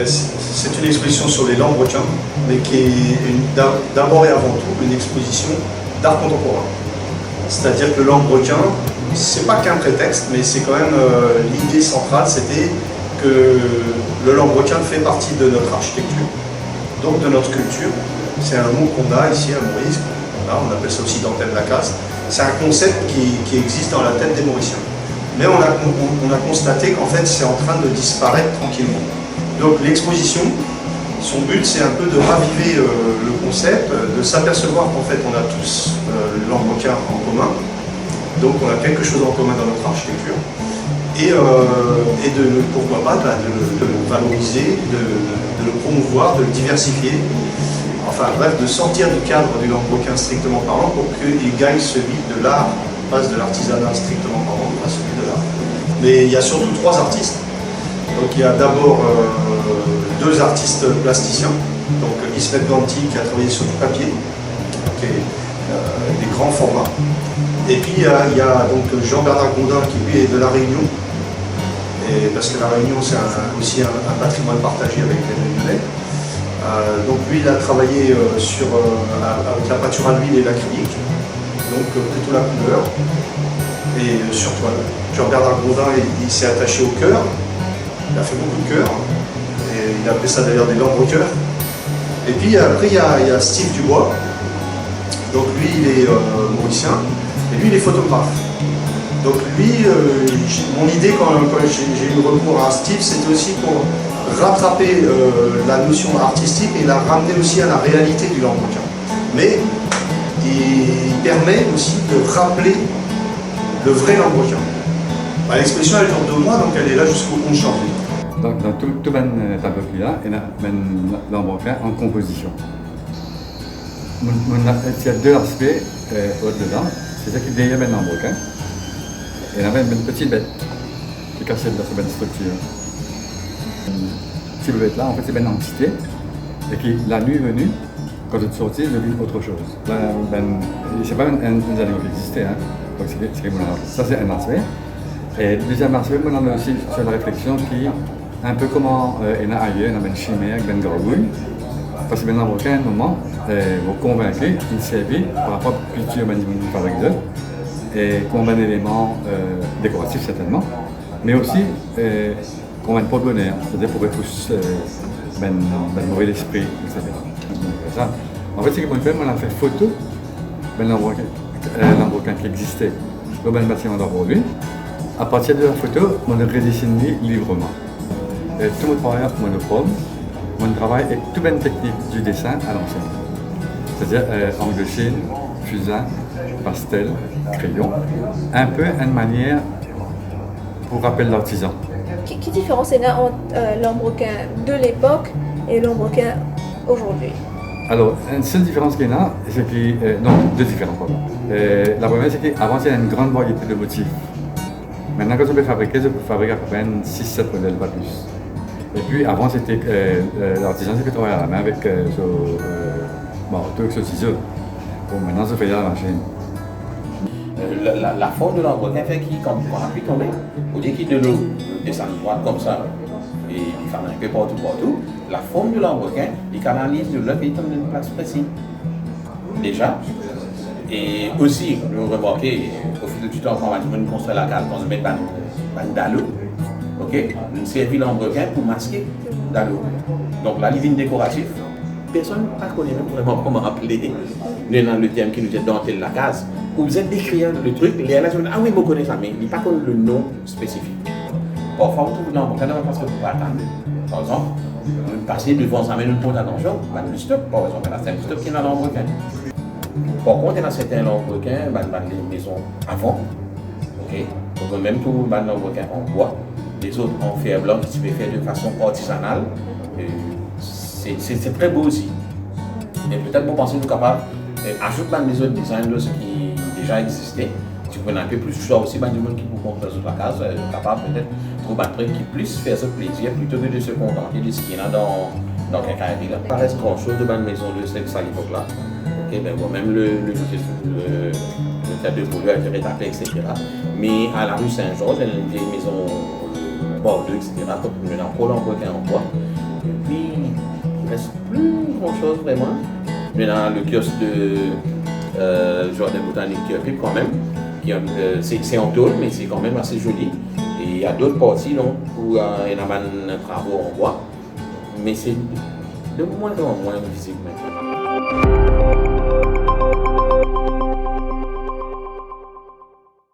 C'est une exposition sur les lambrequins, mais qui est d'abord et avant tout une exposition d'art contemporain. C'est-à-dire que le lambrequin, c'est pas qu'un prétexte, mais c'est quand même l'idée centrale, c'était que le lambrequin fait partie de notre architecture, donc de notre culture. C'est un mot qu'on a ici à Maurice, on appelle ça aussi dentelle Lacasse. C'est un concept qui existe dans la tête des Mauriciens. Mais on a constaté qu'en fait c'est en train de disparaître tranquillement. Donc l'exposition, son but c'est un peu de raviver le concept, de s'apercevoir qu'en fait on a tous le lambrequin en commun. Donc on a quelque chose en commun dans notre architecture. Et pourquoi pas de le valoriser, de le promouvoir, de le diversifier. Enfin bref, de sortir du cadre du lambrequin strictement parlant pour qu'il gagne celui de l'art, passe de l'artisanat strictement parlant à celui de l'art. Mais il y a surtout 3 artistes. Donc il y a d'abord 2 artistes plasticiens, donc Ismet Ganti qui a travaillé sur du papier, des grands formats. Et puis il y a donc Jean-Bernard Gondin qui lui est de La Réunion, et parce que La Réunion c'est aussi un patrimoine partagé avec les Réunionnais. Donc lui il a travaillé avec la peinture à l'huile et l'acrylique, donc plutôt la couleur, et sur toile. Jean-Bernard Gondin il s'est attaché au cœur, il a fait beaucoup de cœurs, et il a appelé ça d'ailleurs des lambrequins. Et puis après il y a Steve Dubois, donc lui il est mauricien, et lui il est photographe. Donc lui, mon idée quand j'ai eu recours à Steve, c'était aussi pour rattraper la notion artistique et la ramener aussi à la réalité du lambrequin. Mais il permet aussi de rappeler le vrai lambrequin. L'exposition elle dure 2 mois, donc elle est là jusqu'au 11 janvier. Donc dans tout le tableau qu'il y a, il y a un lambrequin en composition. Il y a 2 aspects au-dedans, c'est ça qui derrière un lambrequin. Il y avait une petite bête qui cachait dans cette structure. Cette bête-là, en fait, c'est une entité et qui, la nuit venue, quand je suis sorti, je vis autre chose. C'est pas un animal qui existait, hein. Donc ça c'est un aspect. Et le deuxième aspect, on a aussi sur la réflexion qui, un peu comment il y a ailleurs, il y a une chimère, une gargouille. Parce que maintenant, à un moment, vous convaincez, il servit par rapport à la culture par exemple. Et comme un élément décoratif certainement, mais aussi comme un porte-bonheur, c'est-à-dire pour repousser un mauvais esprit, etc. Ça. En fait, ce qu'on fait, on a fait photo d'un lambrequin qui existait dans le bâtiment d'aujourd'hui. À partir de la photo, on a redessiné librement. Et tout mon travail est monochrome, mon travail est toute une technique du dessin à l'ancienne. C'est-à-dire angle de Chine, fusain, pastel, crayon, un peu une manière pour rappeler l'artisan. Quelle différence il y a entre lambrequin de l'époque et lambrequin aujourd'hui? Alors, une seule différence qu'il y a, c'est que... non, 2 différences, pardon. La première, c'est qu'avant, il y a une grande variété de motifs. Maintenant, quand je peux fabriquer à peu près 6-7 modèles, pas plus. Et puis, avant, c'était l'artisan qui travaillait à la main avec ce ciseau. Bon, maintenant, ça fait à la machine. La forme de lambrequin fait qu'on appuie tomber, au lieu qu'il de l'eau descend droite comme ça, et il fait un peu partout, la forme de lambrequin, il canalise de l'eau et il tombe dans une place précise. Déjà, et aussi, vous remarquez, au fil du temps, quand on construit la case, on met un dalo, ok, on servit lambrequin pour masquer dalo. Donc la ligne décorative, personne ne connaît même vraiment comment appeler dans le terme qui nous dit dentelle la case. Vous êtes décrire le truc, les gens disent ah oui, vous connaissez ça, mais il n'y a pas le nom spécifique. Parfois, on trouve lambrequin parce que vous ne pouvez pas attendre. Par exemple, vous passez devant ça, mais nous prenons attention, le stop, par exemple, c'est un stop qui est dans lambrequin. Par contre, il y a certains lambrequins, les maisons avant, ok, donc même tout les lambrequins en bois, les autres en fer blanc qui se fait faire de façon artisanale. C'est très beau aussi. Et peut-être vous pensez que vous êtes capable d'ajouter les autres designs qui déjà existaient. Si vous prenez un peu plus de choix aussi, du monde qui vous montre sur la case, vous êtes capable peut-être de trouver un truc qui puisse faire ce plaisir plutôt que de se contenter de ce qu'il y a dans quelqu'un qui là. Il reste grand chose de bonne maison de cette époque-là. Okay, ben, bon, même le théâtre de Beaulieu a été rétabli, etc. Mais à la rue Saint-Georges, il y a une vieille maison Bordeaux, etc. Donc, on a un lambrequin en bois. Et puis, il ne reste plus grand chose vraiment. Maintenant, le kiosque de Jardin Botanique Pipe quand même, c'est en tôle, mais c'est quand même assez joli. Et il y a d'autres parties donc, où il y a des travaux en bois, mais c'est de moins en moins visible maintenant.